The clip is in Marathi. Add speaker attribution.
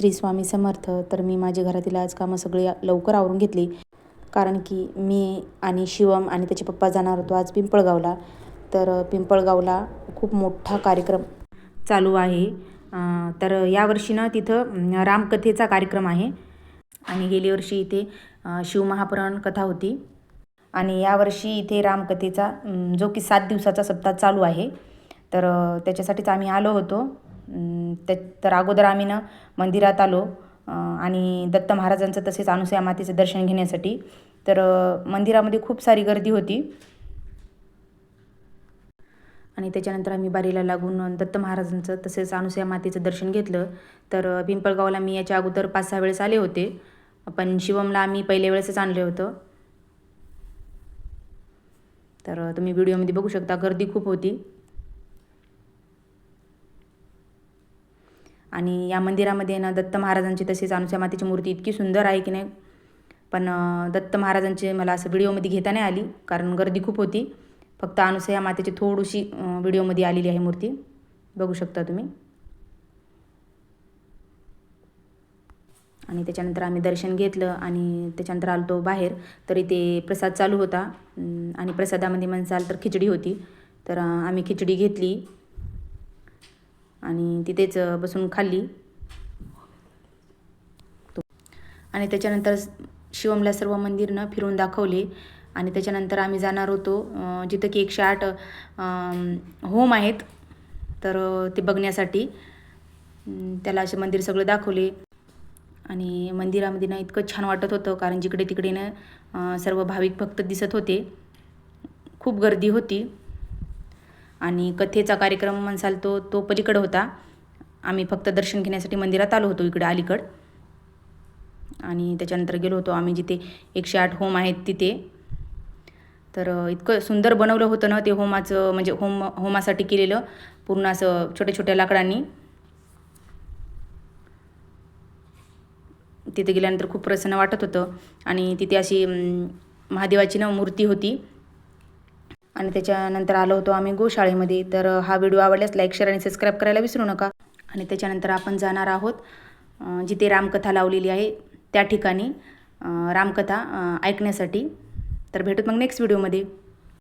Speaker 1: श्री स्वामी समर्थ. तर मी माझ्या घरातील आज कामं सगळी लवकर आवरून घेतली, कारण की मी आणि शिवम आणि त्याचे पप्पा जाणार होतो आज पिंपळगावला. तर पिंपळगावला खूप मोठा कार्यक्रम चालू आहे. तर यावर्षी ना तिथं रामकथेचा कार्यक्रम आहे आणि गेली वर्षी इथे शिवमहापुराण कथा होती आणि यावर्षी इथे रामकथेचा जो की 7 दिवसाचा सप्ताह चालू आहे. तर त्याच्यासाठीच आम्ही आलो होतो. तर अगोदर आम्ही ना मंदिरात आलो आणि दत्त महाराजांचं तसेच अनुसूया मातेचं दर्शन घेण्यासाठी. तर मंदिरामध्ये खूप सारी गर्दी होती आणि त्याच्यानंतर आम्ही बारीला लागून दत्त महाराजांचं तसेच अनुसूया मातेचं दर्शन घेतलं. तर पिंपळगावला मी याच्या अगोदर 5-6 वेळेस आले होते, पण शिवमला आम्ही पहिल्या वेळेसच आणले होतं. तर तुम्ही व्हिडिओमध्ये बघू शकता, गर्दी खूप होती आणि या मंदिरामध्ये ना दत्त महाराजांची तसेच अनुसूया मातेची मूर्ती इतकी सुंदर आहे की नाही. पण दत्त महाराजांची मला असं व्हिडिओमध्ये घेता नाही आली, कारण गर्दी खूप होती. फक्त अनुसूया मातेची थोडीशी व्हिडिओमध्ये आलेली आहे मूर्ती, बघू शकता तुम्ही. आणि त्याच्यानंतर आम्ही दर्शन घेतलं आणि त्याच्यानंतर आलो तो बाहेर. तर इथे प्रसाद चालू होता आणि प्रसादामध्ये म्हणसाल तर खिचडी होती. तर आम्ही खिचडी घेतली आणि तिथेच बसून खाल्ली. आणि त्याच्यानंतर शिवमला सर्व मंदिरनं फिरून दाखवले आणि त्याच्यानंतर आम्ही जाणार होतो जिथं की 108 होम आहेत. तर ते बघण्यासाठी त्याला असे मंदिर सगळं दाखवले आणि मंदिरामध्ये ना इतकं छान वाटत होतं, कारण जिकडे तिकडे ना सर्व भाविक भक्त दिसत होते. खूप गर्दी होती आणि कथेचा कार्यक्रम म्हणसाल तो पलीकडं होता. आम्ही फक्त दर्शन घेण्यासाठी मंदिरात आलो होतो इकडे अलीकडं. आणि त्याच्यानंतर गेलो होतो आम्ही जिथे 108 होम आहेत तिथे. तर इतकं सुंदर बनवलं होतं ना ते होमाचं, म्हणजे होमासाठी केलेलं पूर्ण असं छोट्या छोट्या लाकडांनी. तिथे गेल्यानंतर खूप प्रसन्न वाटत होतं आणि तिथे अशी महादेवाची ना मूर्ती होती. आणि त्याच्यानंतर आलो होतो आम्ही गोशाळेमध्ये. तर हा व्हिडिओ आवडल्यास लाईक, शेअर आणि सबस्क्राईब करायला विसरू नका. आणि त्याच्यानंतर आपण जाणार आहोत जिथे रामकथा लावलेली आहे त्या ठिकाणी रामकथा ऐकण्यासाठी. तर भेटूत मग नेक्स्ट व्हिडिओमध्ये.